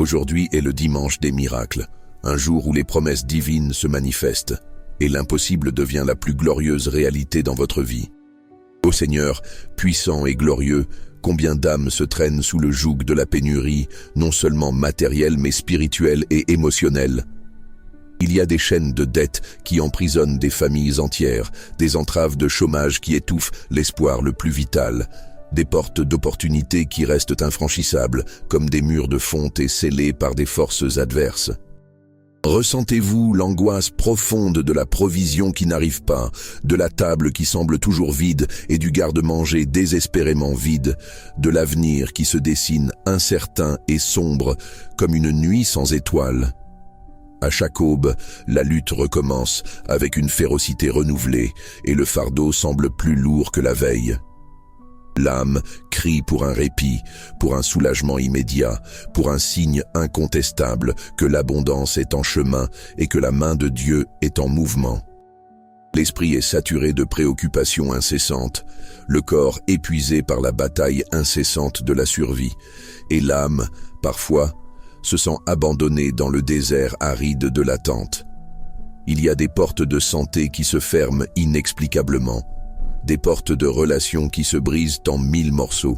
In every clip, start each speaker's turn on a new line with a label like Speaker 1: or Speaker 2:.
Speaker 1: Aujourd'hui est le dimanche des miracles, un jour où les promesses divines se manifestent, et l'impossible devient la plus glorieuse réalité dans votre vie. Ô Seigneur, puissant et glorieux, combien d'âmes se traînent sous le joug de la pénurie, non seulement matérielle mais spirituelle et émotionnelle. Il y a des chaînes de dettes qui emprisonnent des familles entières, des entraves de chômage qui étouffent l'espoir le plus vital, des portes d'opportunités qui restent infranchissables, comme des murs de fonte et scellés par des forces adverses. Ressentez-vous l'angoisse profonde de la provision qui n'arrive pas, de la table qui semble toujours vide et du garde-manger désespérément vide, de l'avenir qui se dessine incertain et sombre comme une nuit sans étoiles? À chaque aube, la lutte recommence avec une férocité renouvelée et le fardeau semble plus lourd que la veille. L'âme crie pour un répit, pour un soulagement immédiat, pour un signe incontestable que l'abondance est en chemin et que la main de Dieu est en mouvement. L'esprit est saturé de préoccupations incessantes, le corps épuisé par la bataille incessante de la survie, et l'âme, parfois, se sent abandonnée dans le désert aride de l'attente. Il y a des portes de santé qui se ferment inexplicablement, des portes de relations qui se brisent en 1000 morceaux,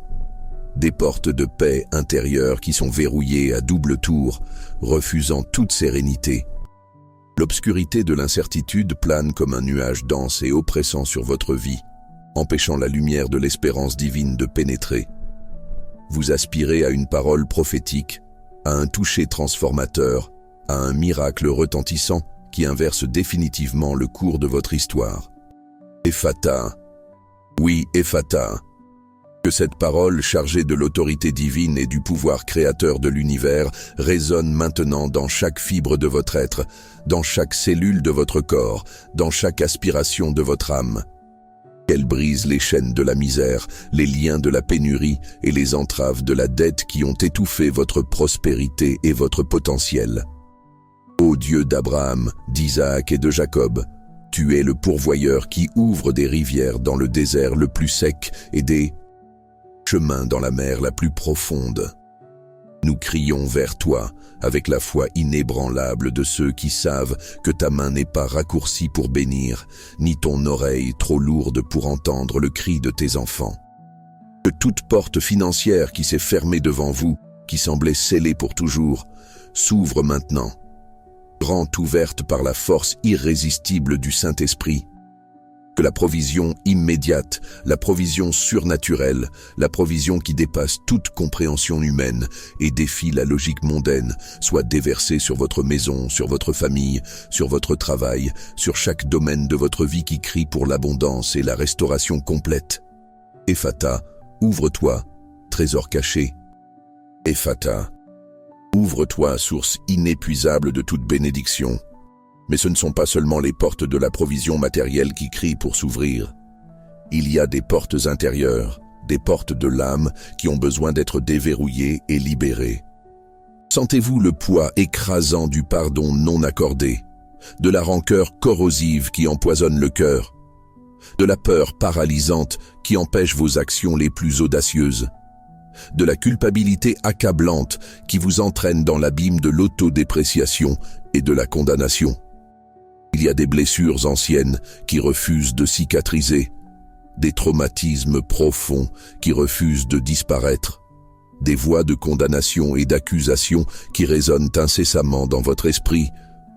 Speaker 1: des portes de paix intérieure qui sont verrouillées à double tour, refusant toute sérénité. L'obscurité de l'incertitude plane comme un nuage dense et oppressant sur votre vie, empêchant la lumière de l'espérance divine de pénétrer. Vous aspirez à une parole prophétique, à un toucher transformateur, à un miracle retentissant qui inverse définitivement le cours de votre histoire. Ephata, oui, Ephata. Que cette parole chargée de l'autorité divine et du pouvoir créateur de l'univers résonne maintenant dans chaque fibre de votre être, dans chaque cellule de votre corps, dans chaque aspiration de votre âme. Qu'elle brise les chaînes de la misère, les liens de la pénurie et les entraves de la dette qui ont étouffé votre prospérité et votre potentiel. Ô Dieu d'Abraham, d'Isaac et de Jacob, tu es le pourvoyeur qui ouvre des rivières dans le désert le plus sec et des chemins dans la mer la plus profonde. Nous crions vers toi avec la foi inébranlable de ceux qui savent que ta main n'est pas raccourcie pour bénir, ni ton oreille trop lourde pour entendre le cri de tes enfants. Que toute porte financière qui s'est fermée devant vous, qui semblait scellée pour toujours, s'ouvre maintenant, grande ouverte par la force irrésistible du Saint-Esprit. Que la provision immédiate, la provision surnaturelle, la provision qui dépasse toute compréhension humaine et défie la logique mondaine, soit déversée sur votre maison, sur votre famille, sur votre travail, sur chaque domaine de votre vie qui crie pour l'abondance et la restauration complète. Ephata, ouvre-toi, trésor caché. Ephata, ouvre-toi, source inépuisable de toute bénédiction. Mais ce ne sont pas seulement les portes de la provision matérielle qui crient pour s'ouvrir. Il y a des portes intérieures, des portes de l'âme qui ont besoin d'être déverrouillées et libérées. Sentez-vous le poids écrasant du pardon non accordé, de la rancœur corrosive qui empoisonne le cœur, de la peur paralysante qui empêche vos actions les plus audacieuses, de la culpabilité accablante qui vous entraîne dans l'abîme de l'autodépréciation et de la condamnation. Il y a des blessures anciennes qui refusent de cicatriser, des traumatismes profonds qui refusent de disparaître, des voix de condamnation et d'accusation qui résonnent incessamment dans votre esprit,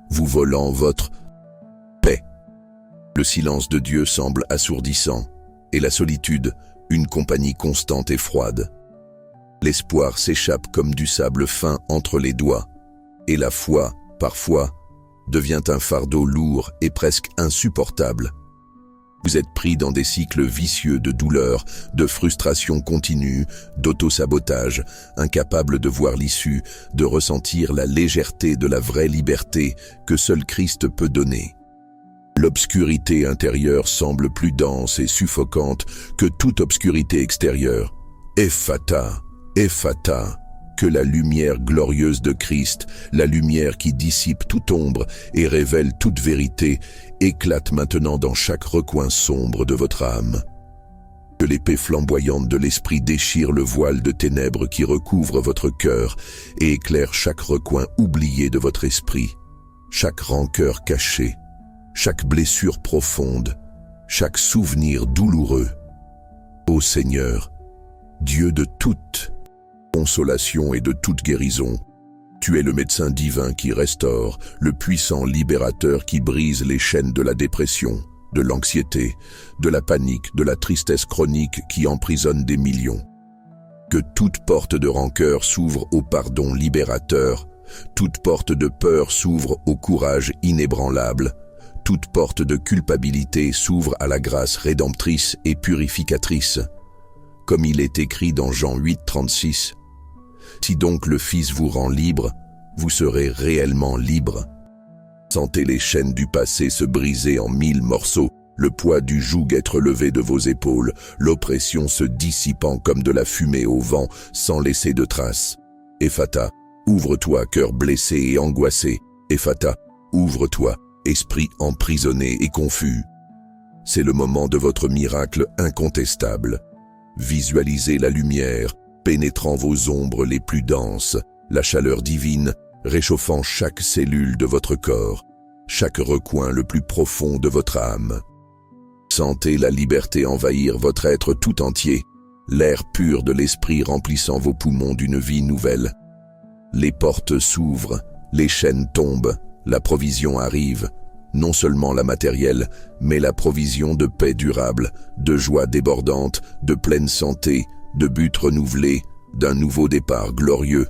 Speaker 1: vous volant votre paix. Le silence de Dieu semble assourdissant, et la solitude, une compagnie constante et froide. L'espoir s'échappe comme du sable fin entre les doigts, et la foi, parfois, devient un fardeau lourd et presque insupportable. Vous êtes pris dans des cycles vicieux de douleur, de frustration continue, d'auto-sabotage, incapable de voir l'issue, de ressentir la légèreté de la vraie liberté que seul Christ peut donner. L'obscurité intérieure semble plus dense et suffocante que toute obscurité extérieure. Ephata, Ephata, que la lumière glorieuse de Christ, la lumière qui dissipe toute ombre et révèle toute vérité, éclate maintenant dans chaque recoin sombre de votre âme. Que l'épée flamboyante de l'esprit déchire le voile de ténèbres qui recouvre votre cœur et éclaire chaque recoin oublié de votre esprit, chaque rancœur cachée, chaque blessure profonde, chaque souvenir douloureux. Ô Seigneur, Dieu de toute consolation et de toute guérison, tu es le médecin divin qui restaure, le puissant libérateur qui brise les chaînes de la dépression, de l'anxiété, de la panique, de la tristesse chronique qui emprisonne des millions. Que toute porte de rancœur s'ouvre au pardon libérateur, toute porte de peur s'ouvre au courage inébranlable, toute porte de culpabilité s'ouvre à la grâce rédemptrice et purificatrice. Comme il est écrit dans Jean 8,36, « Si donc le Fils vous rend libre, vous serez réellement libre. » Sentez les chaînes du passé se briser en 1000 morceaux, le poids du joug être levé de vos épaules, l'oppression se dissipant comme de la fumée au vent sans laisser de traces. Ephata, ouvre-toi, cœur blessé et angoissé. Ephata, ouvre-toi, esprit emprisonné et confus. C'est le moment de votre miracle incontestable. Visualisez la lumière, pénétrant vos ombres les plus denses, la chaleur divine, réchauffant chaque cellule de votre corps, chaque recoin le plus profond de votre âme. Sentez la liberté envahir votre être tout entier, l'air pur de l'esprit remplissant vos poumons d'une vie nouvelle. Les portes s'ouvrent, les chaînes tombent, la provision arrive, non seulement la matérielle, mais la provision de paix durable, de joie débordante, de pleine santé, de buts renouvelés, d'un nouveau départ glorieux.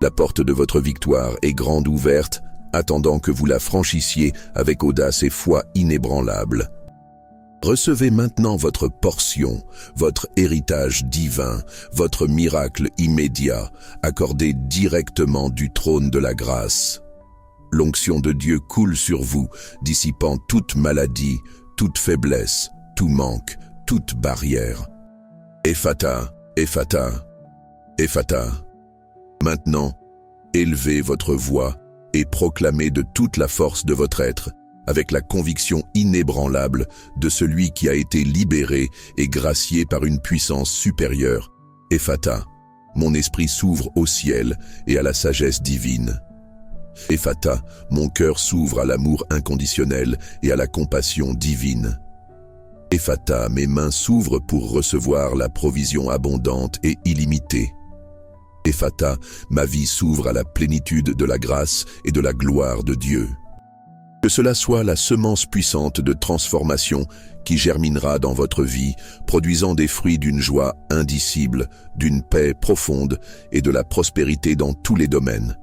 Speaker 1: La porte de votre victoire est grande ouverte, attendant que vous la franchissiez avec audace et foi inébranlable. Recevez maintenant votre portion, votre héritage divin, votre miracle immédiat, accordé directement du trône de la grâce. L'onction de Dieu coule sur vous, dissipant toute maladie, toute faiblesse, tout manque, toute barrière. Ephata, Ephata, Ephata. Maintenant, élevez votre voix et proclamez de toute la force de votre être, avec la conviction inébranlable de celui qui a été libéré et gracié par une puissance supérieure. Ephata, mon esprit s'ouvre au ciel et à la sagesse divine. Ephata, mon cœur s'ouvre à l'amour inconditionnel et à la compassion divine. Ephata, mes mains s'ouvrent pour recevoir la provision abondante et illimitée. Ephata, ma vie s'ouvre à la plénitude de la grâce et de la gloire de Dieu. Que cela soit la semence puissante de transformation qui germinera dans votre vie, produisant des fruits d'une joie indicible, d'une paix profonde et de la prospérité dans tous les domaines.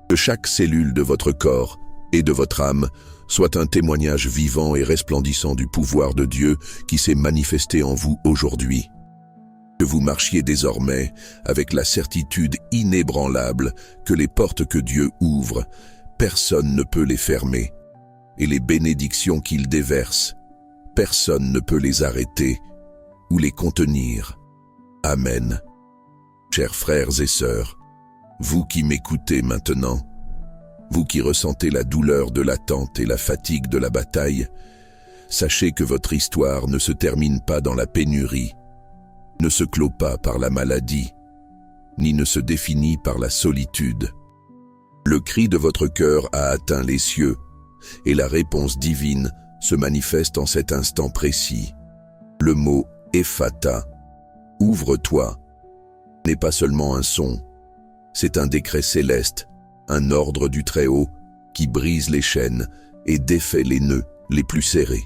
Speaker 1: Que chaque cellule de votre corps et de votre âme soit un témoignage vivant et resplendissant du pouvoir de Dieu qui s'est manifesté en vous aujourd'hui. Que vous marchiez désormais avec la certitude inébranlable que les portes que Dieu ouvre, personne ne peut les fermer, et les bénédictions qu'il déverse, personne ne peut les arrêter ou les contenir. Amen. Chers frères et sœurs, vous qui m'écoutez maintenant, vous qui ressentez la douleur de l'attente et la fatigue de la bataille, sachez que votre histoire ne se termine pas dans la pénurie, ne se clôt pas par la maladie, ni ne se définit par la solitude. Le cri de votre cœur a atteint les cieux, et la réponse divine se manifeste en cet instant précis. Le mot « Ephata », « ouvre-toi », n'est pas seulement un son, c'est un décret céleste, un ordre du Très-Haut qui brise les chaînes et défait les nœuds les plus serrés.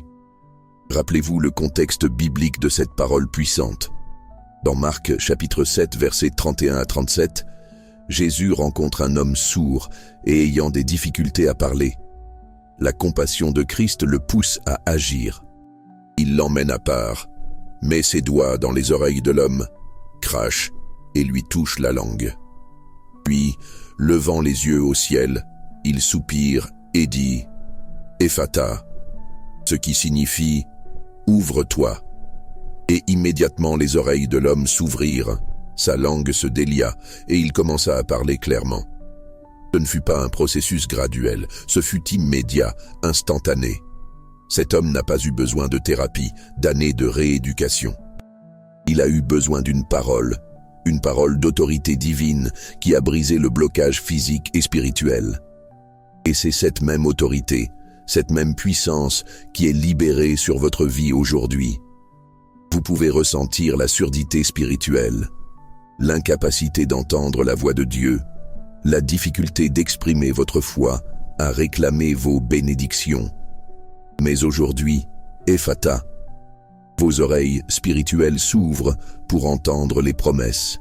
Speaker 1: Rappelez-vous le contexte biblique de cette parole puissante. Dans Marc chapitre 7, versets 31 à 37, Jésus rencontre un homme sourd et ayant des difficultés à parler. La compassion de Christ le pousse à agir. Il l'emmène à part, met ses doigts dans les oreilles de l'homme, crache et lui touche la langue. Puis, levant les yeux au ciel, il soupire et dit « Ephata », ce qui signifie « Ouvre-toi ». Et immédiatement les oreilles de l'homme s'ouvrirent, sa langue se délia et il commença à parler clairement. Ce ne fut pas un processus graduel, ce fut immédiat, instantané. Cet homme n'a pas eu besoin de thérapie, d'années de rééducation. Il a eu besoin d'une parole d'autorité divine qui a brisé le blocage physique et spirituel. Et c'est cette même autorité, cette même puissance qui est libérée sur votre vie aujourd'hui. Vous pouvez ressentir la surdité spirituelle, l'incapacité d'entendre la voix de Dieu, la difficulté d'exprimer votre foi, à réclamer vos bénédictions. Mais aujourd'hui, Ephata, vos oreilles spirituelles s'ouvrent pour entendre les promesses.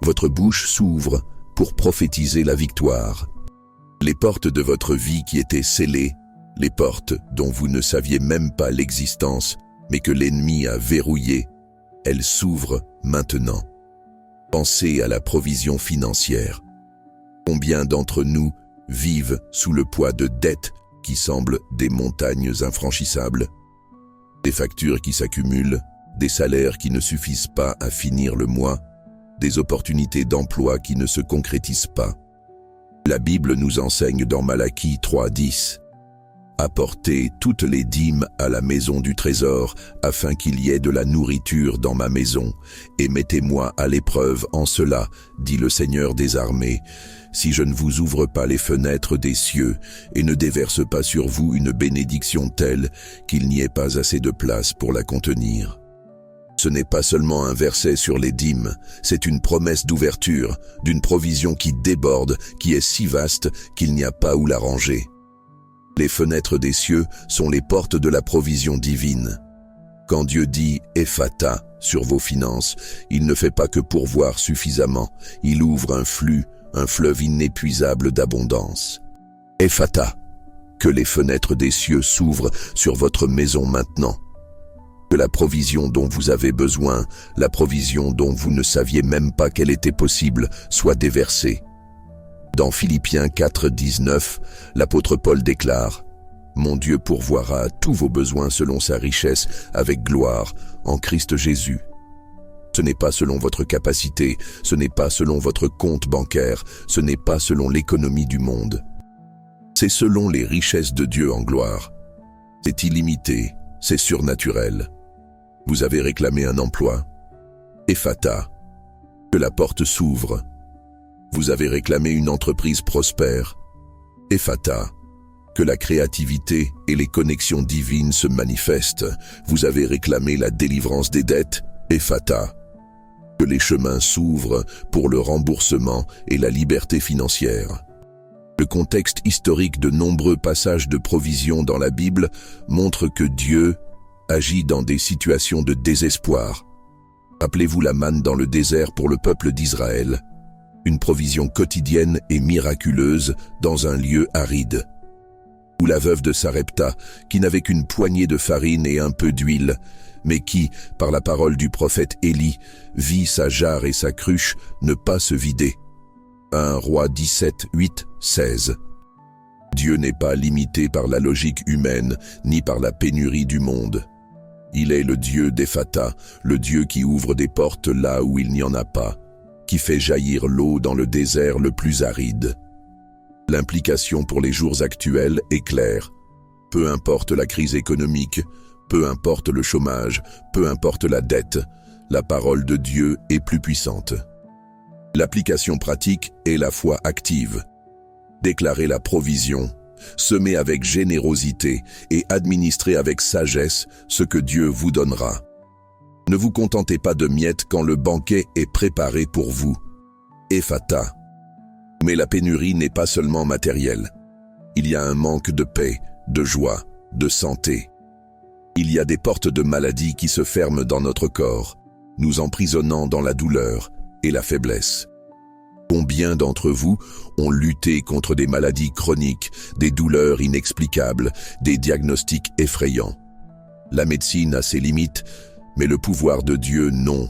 Speaker 1: Votre bouche s'ouvre pour prophétiser la victoire. Les portes de votre vie qui étaient scellées, les portes dont vous ne saviez même pas l'existence, mais que l'ennemi a verrouillées, elles s'ouvrent maintenant. Pensez à la provision financière. Combien d'entre nous vivent sous le poids de dettes qui semblent des montagnes infranchissables? Des factures qui s'accumulent, des salaires qui ne suffisent pas à finir le mois, des opportunités d'emploi qui ne se concrétisent pas. La Bible nous enseigne dans Malachie 3:10 « Apportez toutes les dîmes à la maison du trésor, afin qu'il y ait de la nourriture dans ma maison, et mettez-moi à l'épreuve en cela, dit le Seigneur des armées, si je ne vous ouvre pas les fenêtres des cieux, et ne déverse pas sur vous une bénédiction telle qu'il n'y ait pas assez de place pour la contenir. » Ce n'est pas seulement un verset sur les dîmes, c'est une promesse d'ouverture, d'une provision qui déborde, qui est si vaste qu'il n'y a pas où la ranger. Les fenêtres des cieux sont les portes de la provision divine. Quand Dieu dit « Ephata » sur vos finances, il ne fait pas que pourvoir suffisamment, il ouvre un flux, un fleuve inépuisable d'abondance. Ephata, que les fenêtres des cieux s'ouvrent sur votre maison maintenant. Que la provision dont vous avez besoin, la provision dont vous ne saviez même pas qu'elle était possible, soit déversée. Dans Philippiens 4:19, l'apôtre Paul déclare « Mon Dieu pourvoira tous vos besoins selon sa richesse avec gloire en Christ Jésus. » Ce n'est pas selon votre capacité, ce n'est pas selon votre compte bancaire, ce n'est pas selon l'économie du monde. C'est selon les richesses de Dieu en gloire. C'est illimité, c'est surnaturel. Vous avez réclamé un emploi. Ephata, que la porte s'ouvre. Vous avez réclamé une entreprise prospère. Ephata, que la créativité et les connexions divines se manifestent. Vous avez réclamé la délivrance des dettes. Ephata, que les chemins s'ouvrent pour le remboursement et la liberté financière. Le contexte historique de nombreux passages de provision dans la Bible montre que Dieu agit dans des situations de désespoir. Rappelez-vous la manne dans le désert pour le peuple d'Israël, une provision quotidienne et miraculeuse dans un lieu aride. Ou la veuve de Sarepta, qui n'avait qu'une poignée de farine et un peu d'huile, mais qui, par la parole du prophète Élie, vit sa jarre et sa cruche ne pas se vider. 1 Roi 17:8-16. Dieu n'est pas limité par la logique humaine, ni par la pénurie du monde. Il est le Dieu d'Ephata, le Dieu qui ouvre des portes là où il n'y en a pas, qui fait jaillir l'eau dans le désert le plus aride. L'implication pour les jours actuels est claire. Peu importe la crise économique, peu importe le chômage, peu importe la dette, la parole de Dieu est plus puissante. L'application pratique est la foi active. Déclarez la provision, semez avec générosité et administrez avec sagesse ce que Dieu vous donnera. Ne vous contentez pas de miettes quand le banquet est préparé pour vous. Ephata. Mais la pénurie n'est pas seulement matérielle. Il y a un manque de paix, de joie, de santé. Il y a des portes de maladie qui se ferment dans notre corps, nous emprisonnant dans la douleur et la faiblesse. Combien d'entre vous ont lutté contre des maladies chroniques, des douleurs inexplicables, des diagnostics effrayants? La médecine a ses limites, mais le pouvoir de Dieu non.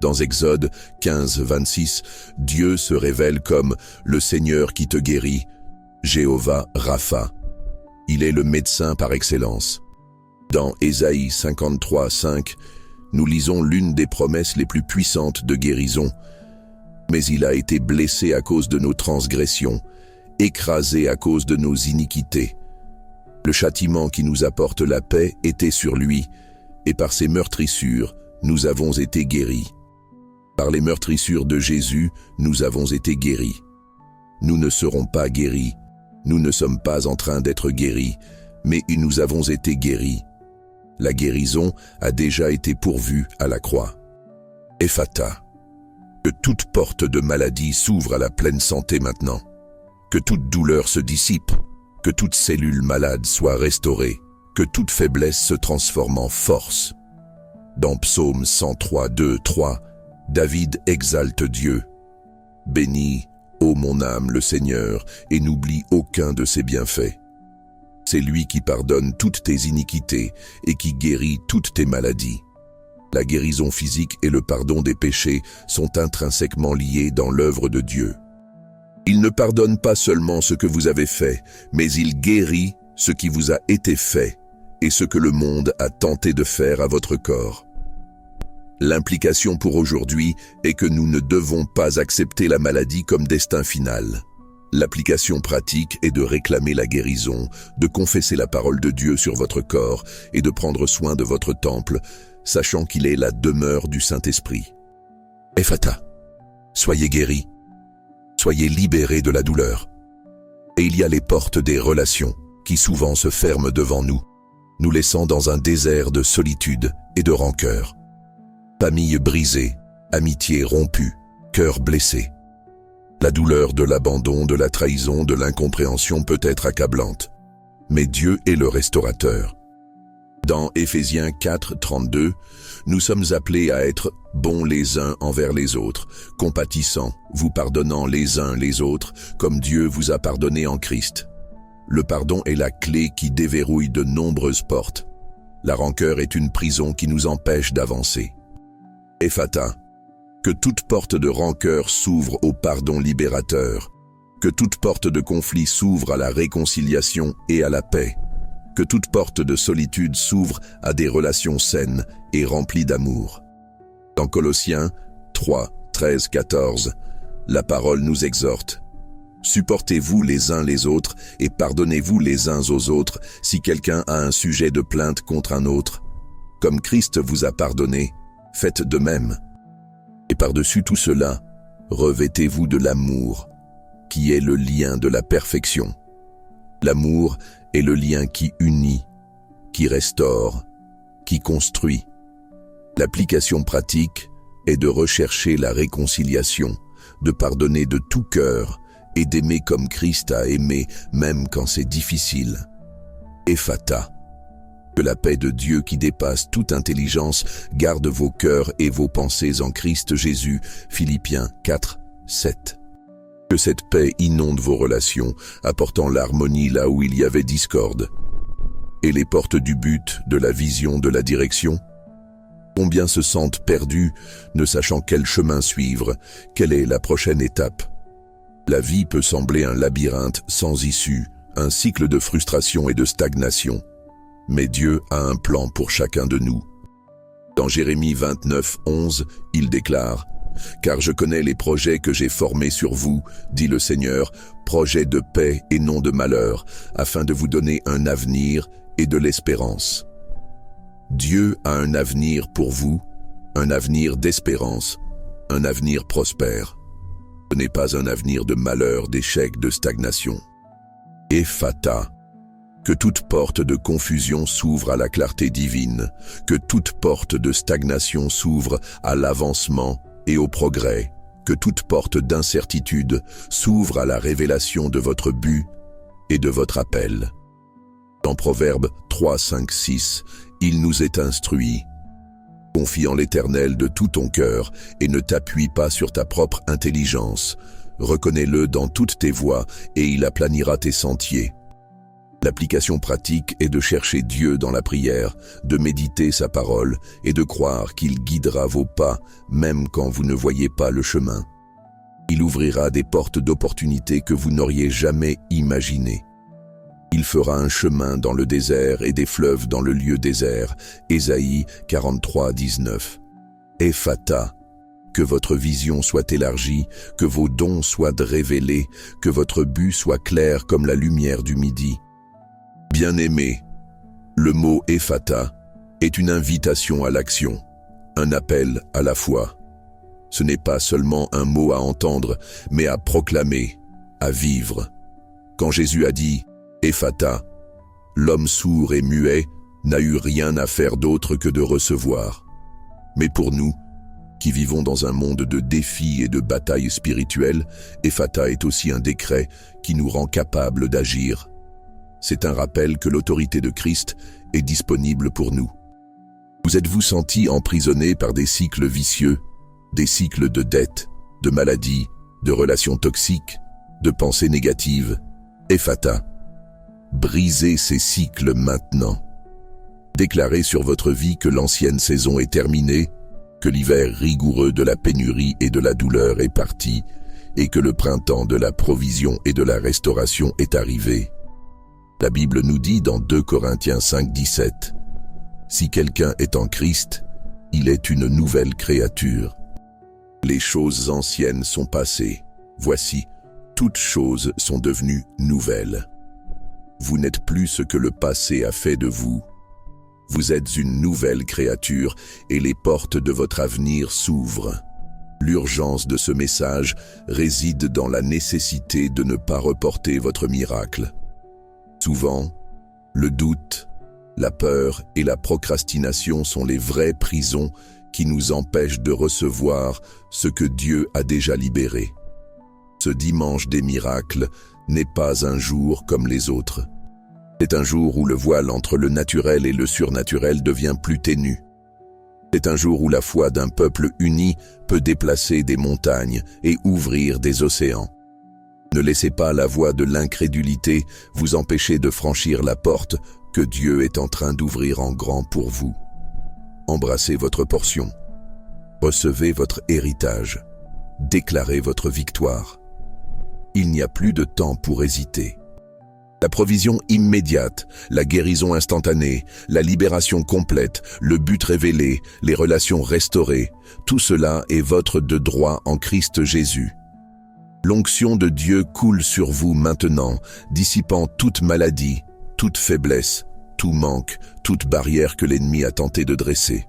Speaker 1: Dans Exode 15:26, Dieu se révèle comme le Seigneur qui te guérit, Jéhovah Rapha. Il est le médecin par excellence. Dans Ésaïe 53:5, nous lisons l'une des promesses les plus puissantes de guérison. Mais il a été blessé à cause de nos transgressions, écrasé à cause de nos iniquités. Le châtiment qui nous apporte la paix était sur lui, et par ses meurtrissures, nous avons été guéris. Par les meurtrissures de Jésus, nous avons été guéris. Nous ne serons pas guéris. Nous ne sommes pas en train d'être guéris, mais nous avons été guéris. La guérison a déjà été pourvue à la croix. Ephata. Que toute porte de maladie s'ouvre à la pleine santé maintenant. Que toute douleur se dissipe. Que toute cellule malade soit restaurée. Que toute faiblesse se transforme en force. Dans Psaume 103, 2, 3, David exalte Dieu. Bénis, ô mon âme, le Seigneur, et n'oublie aucun de ses bienfaits. C'est lui qui pardonne toutes tes iniquités et qui guérit toutes tes maladies. La guérison physique et le pardon des péchés sont intrinsèquement liés dans l'œuvre de Dieu. Il ne pardonne pas seulement ce que vous avez fait, mais il guérit ce qui vous a été fait et ce que le monde a tenté de faire à votre corps. L'implication pour aujourd'hui est que nous ne devons pas accepter la maladie comme destin final. L'application pratique est de réclamer la guérison, de confesser la parole de Dieu sur votre corps et de prendre soin de votre temple, sachant qu'il est la demeure du Saint-Esprit. Ephata, soyez guéris, soyez libérés de la douleur. Et il y a les portes des relations qui souvent se ferment devant nous, nous laissant dans un désert de solitude et de rancœur. Famille brisée, amitié rompue, cœur blessé. La douleur de l'abandon, de la trahison, de l'incompréhension peut être accablante. Mais Dieu est le restaurateur. Dans Éphésiens 4, 32, nous sommes appelés à être bons les uns envers les autres, compatissants, vous pardonnant les uns les autres, comme Dieu vous a pardonné en Christ. Le pardon est la clé qui déverrouille de nombreuses portes. La rancœur est une prison qui nous empêche d'avancer. Ephata, que toute porte de rancœur s'ouvre au pardon libérateur, que toute porte de conflit s'ouvre à la réconciliation et à la paix, que toute porte de solitude s'ouvre à des relations saines et remplies d'amour. Dans Colossiens 3, 13, 14, la parole nous exhorte. Supportez-vous les uns les autres et pardonnez-vous les uns aux autres si quelqu'un a un sujet de plainte contre un autre. Comme Christ vous a pardonné, faites de même. Et par-dessus tout cela, revêtez-vous de l'amour, qui est le lien de la perfection. L'amour est le lien qui unit, qui restaure, qui construit. L'application pratique est de rechercher la réconciliation, de pardonner de tout cœur et d'aimer comme Christ a aimé, même quand c'est difficile. Ephata. Que la paix de Dieu qui dépasse toute intelligence garde vos cœurs et vos pensées en Christ Jésus. Philippiens 4, 7. Que cette paix inonde vos relations, apportant l'harmonie là où il y avait discorde. Et les portes du but, de la vision, de la direction? Combien se sentent perdus, ne sachant quel chemin suivre, quelle est la prochaine étape? La vie peut sembler un labyrinthe sans issue, un cycle de frustration et de stagnation. Mais Dieu a un plan pour chacun de nous. Dans Jérémie 29, 11, il déclare « Car je connais les projets que j'ai formés sur vous, dit le Seigneur, projets de paix et non de malheur, afin de vous donner un avenir et de l'espérance. » Dieu a un avenir pour vous, un avenir d'espérance, un avenir prospère. Ce n'est pas un avenir de malheur, d'échec, de stagnation. Ephata. Que toute porte de confusion s'ouvre à la clarté divine, que toute porte de stagnation s'ouvre à l'avancement et au progrès, que toute porte d'incertitude s'ouvre à la révélation de votre but et de votre appel. Dans Proverbes 3, 5, 6, il nous est instruit. Confie en l'Éternel de tout ton cœur et ne t'appuie pas sur ta propre intelligence. Reconnais-le dans toutes tes voies et il aplanira tes sentiers. L'application pratique est de chercher Dieu dans la prière, de méditer sa parole et de croire qu'il guidera vos pas, même quand vous ne voyez pas le chemin. Il ouvrira des portes d'opportunités que vous n'auriez jamais imaginées. Il fera un chemin dans le désert et des fleuves dans le lieu désert. Ésaïe 43, 19. Ephata. Que votre vision soit élargie, que vos dons soient révélés, que votre but soit clair comme la lumière du midi. Bien-aimé, le mot Ephata est une invitation à l'action, un appel à la foi. Ce n'est pas seulement un mot à entendre, mais à proclamer, à vivre. Quand Jésus a dit « Ephata », l'homme sourd et muet n'a eu rien à faire d'autre que de recevoir. Mais pour nous, qui vivons dans un monde de défis et de batailles spirituelles, Ephata est aussi un décret qui nous rend capables d'agir. C'est un rappel que l'autorité de Christ est disponible pour nous. Vous êtes-vous senti emprisonné par des cycles vicieux, des cycles de dettes, de maladies, de relations toxiques, de pensées négatives? Ephata. Brisez ces cycles maintenant. Déclarez sur votre vie que l'ancienne saison est terminée, que l'hiver rigoureux de la pénurie et de la douleur est parti, et que le printemps de la provision et de la restauration est arrivé. La Bible nous dit dans 2 Corinthiens 5, 17, « Si quelqu'un est en Christ, il est une nouvelle créature. Les choses anciennes sont passées. Voici, toutes choses sont devenues nouvelles. Vous n'êtes plus ce que le passé a fait de vous. Vous êtes une nouvelle créature et les portes de votre avenir s'ouvrent. » L'urgence de ce message réside dans la nécessité de ne pas reporter votre miracle. Souvent, le doute, la peur et la procrastination sont les vraies prisons qui nous empêchent de recevoir ce que Dieu a déjà libéré. Ce dimanche des miracles n'est pas un jour comme les autres. C'est un jour où le voile entre le naturel et le surnaturel devient plus ténu. C'est un jour où la foi d'un peuple uni peut déplacer des montagnes et ouvrir des océans. Ne laissez pas la voie de l'incrédulité vous empêcher de franchir la porte que Dieu est en train d'ouvrir en grand pour vous. Embrassez votre portion. Recevez votre héritage. Déclarez votre victoire. Il n'y a plus de temps pour hésiter. La provision immédiate, la guérison instantanée, la libération complète, le but révélé, les relations restaurées, tout cela est votre de droit en Christ Jésus. L'onction de Dieu coule sur vous maintenant, dissipant toute maladie, toute faiblesse, tout manque, toute barrière que l'ennemi a tenté de dresser.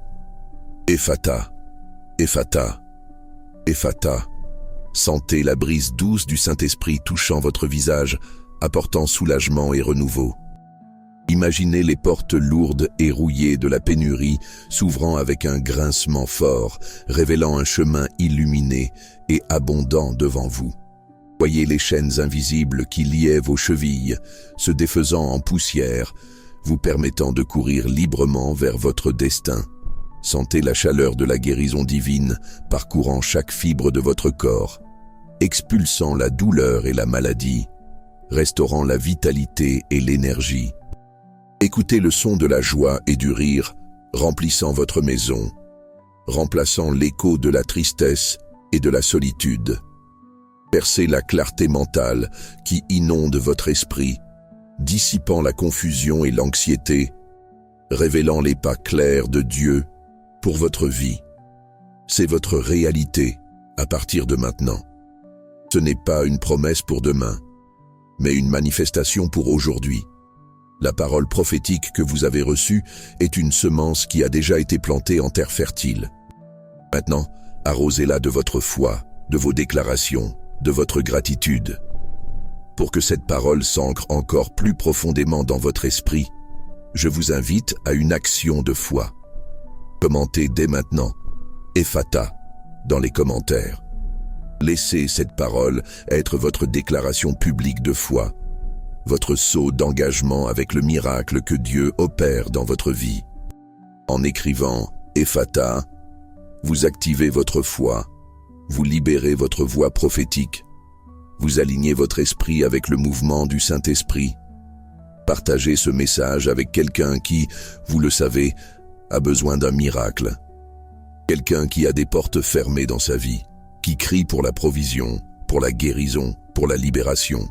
Speaker 1: Ephata, Ephata, Ephata. Sentez la brise douce du Saint-Esprit touchant votre visage, apportant soulagement et renouveau. Imaginez les portes lourdes et rouillées de la pénurie s'ouvrant avec un grincement fort, révélant un chemin illuminé et abondant devant vous. Voyez les chaînes invisibles qui liaient vos chevilles, se défaisant en poussière, vous permettant de courir librement vers votre destin. Sentez la chaleur de la guérison divine parcourant chaque fibre de votre corps, expulsant la douleur et la maladie, restaurant la vitalité et l'énergie. Écoutez le son de la joie et du rire, remplissant votre maison, remplaçant l'écho de la tristesse et de la solitude. Percez la clarté mentale qui inonde votre esprit, dissipant la confusion et l'anxiété, révélant les pas clairs de Dieu pour votre vie. C'est votre réalité à partir de maintenant. Ce n'est pas une promesse pour demain, mais une manifestation pour aujourd'hui. La parole prophétique que vous avez reçue est une semence qui a déjà été plantée en terre fertile. Maintenant, arrosez-la de votre foi, de vos déclarations, de votre gratitude. Pour que cette parole s'ancre encore plus profondément dans votre esprit, je vous invite à une action de foi. Commentez dès maintenant « Ephata » dans les commentaires. Laissez cette parole être votre déclaration publique de foi, votre sceau d'engagement avec le miracle que Dieu opère dans votre vie. En écrivant « Ephata », vous activez votre foi, vous libérez votre voix prophétique, vous alignez votre esprit avec le mouvement du Saint-Esprit. Partagez ce message avec quelqu'un qui, vous le savez, a besoin d'un miracle. Quelqu'un qui a des portes fermées dans sa vie, qui crie pour la provision, pour la guérison, pour la libération.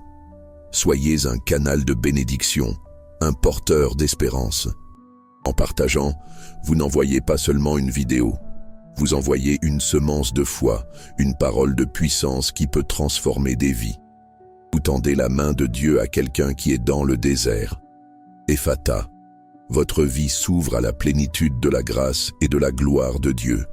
Speaker 1: Soyez un canal de bénédiction, un porteur d'espérance. En partageant, vous n'envoyez pas seulement une vidéo, vous envoyez une semence de foi, une parole de puissance qui peut transformer des vies. Vous tendez la main de Dieu à quelqu'un qui est dans le désert. Ephata, votre vie s'ouvre à la plénitude de la grâce et de la gloire de Dieu.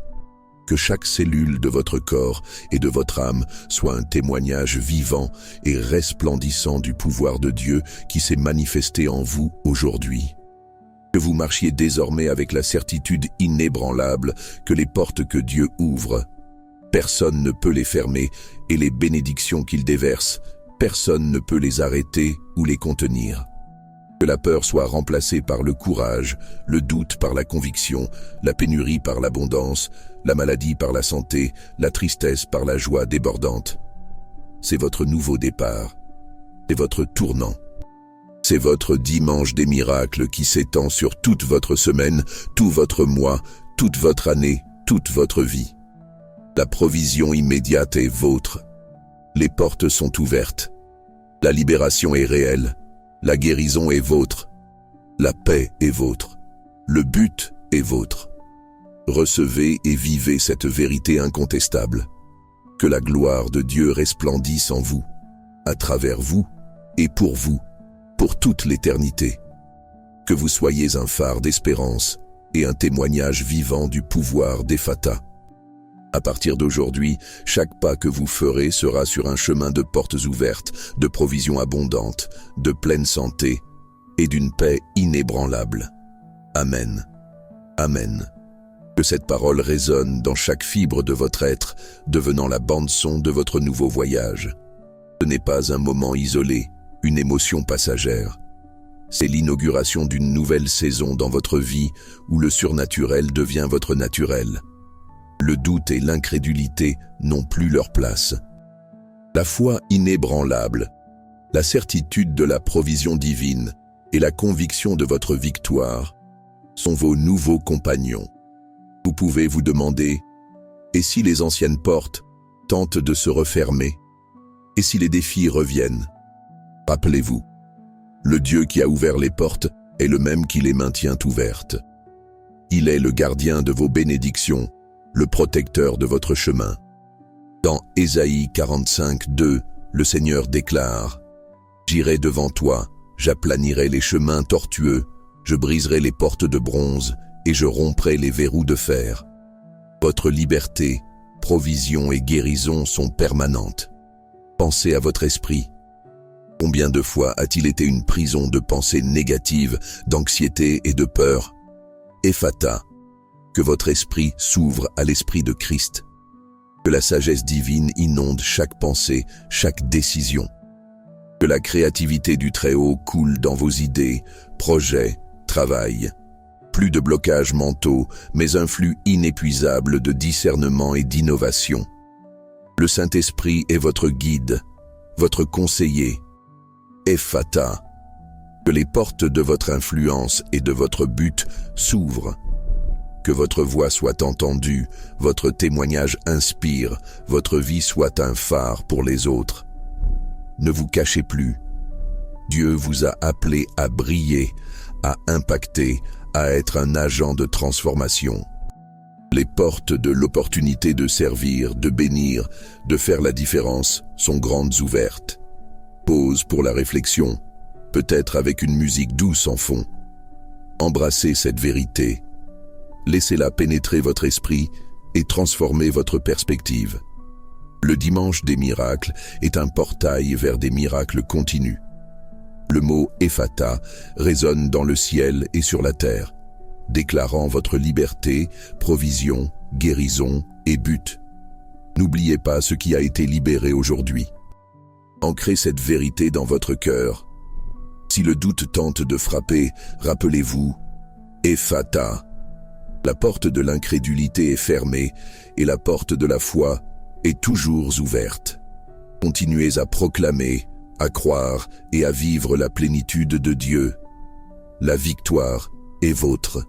Speaker 1: Que chaque cellule de votre corps et de votre âme soit un témoignage vivant et resplendissant du pouvoir de Dieu qui s'est manifesté en vous aujourd'hui. Que vous marchiez désormais avec la certitude inébranlable que les portes que Dieu ouvre, personne ne peut les fermer, et les bénédictions qu'il déverse, personne ne peut les arrêter ou les contenir. Que la peur soit remplacée par le courage, le doute par la conviction, la pénurie par l'abondance, la maladie par la santé, la tristesse par la joie débordante. C'est votre nouveau départ. C'est votre tournant. C'est votre dimanche des miracles qui s'étend sur toute votre semaine, tout votre mois, toute votre année, toute votre vie. La provision immédiate est vôtre. Les portes sont ouvertes. La libération est réelle. La guérison est vôtre. La paix est vôtre. Le but est vôtre. Recevez et vivez cette vérité incontestable. Que la gloire de Dieu resplendisse en vous, à travers vous et pour toute l'éternité. Que vous soyez un phare d'espérance et un témoignage vivant du pouvoir d'Ephata. À partir d'aujourd'hui, chaque pas que vous ferez sera sur un chemin de portes ouvertes, de provisions abondantes, de pleine santé et d'une paix inébranlable. Amen. Amen. Que cette parole résonne dans chaque fibre de votre être, devenant la bande-son de votre nouveau voyage. Ce n'est pas un moment isolé, une émotion passagère. C'est l'inauguration d'une nouvelle saison dans votre vie où le surnaturel devient votre naturel. Le doute et l'incrédulité n'ont plus leur place. La foi inébranlable, la certitude de la provision divine et la conviction de votre victoire sont vos nouveaux compagnons. Vous pouvez vous demander, et si les anciennes portes tentent de se refermer? Et si les défis reviennent? Rappelez-vous, le Dieu qui a ouvert les portes est le même qui les maintient ouvertes. Il est le gardien de vos bénédictions, le protecteur de votre chemin. Dans Ésaïe 45, 2, le Seigneur déclare « J'irai devant toi, j'aplanirai les chemins tortueux, je briserai les portes de bronze et je romprai les verrous de fer. Votre liberté, provision et guérison sont permanentes. Pensez à votre esprit. Combien de fois a-t-il été une prison de pensées négatives, d'anxiété et de peur? Ephata, que votre esprit s'ouvre à l'esprit de Christ. Que la sagesse divine inonde chaque pensée, chaque décision. Que la créativité du Très-Haut coule dans vos idées, projets, travail. Plus de blocages mentaux, mais un flux inépuisable de discernement et d'innovation. Le Saint-Esprit est votre guide, votre conseiller. Ephata, que les portes de votre influence et de votre but s'ouvrent. Que votre voix soit entendue, votre témoignage inspire, votre vie soit un phare pour les autres. Ne vous cachez plus. Dieu vous a appelé à briller, à impacter, à être un agent de transformation. Les portes de l'opportunité de servir, de bénir, de faire la différence sont grandes ouvertes. Pause pour la réflexion, peut-être avec une musique douce en fond. Embrassez cette vérité. Laissez-la pénétrer votre esprit et transformer votre perspective. Le dimanche des miracles est un portail vers des miracles continus. Le mot Ephata résonne dans le ciel et sur la terre, déclarant votre liberté, provision, guérison et but. N'oubliez pas ce qui a été libéré aujourd'hui. Ancrez cette vérité dans votre cœur. Si le doute tente de frapper, rappelez-vous, Ephata. La porte de l'incrédulité est fermée et la porte de la foi est toujours ouverte. Continuez à proclamer, à croire et à vivre la plénitude de Dieu. La victoire est vôtre.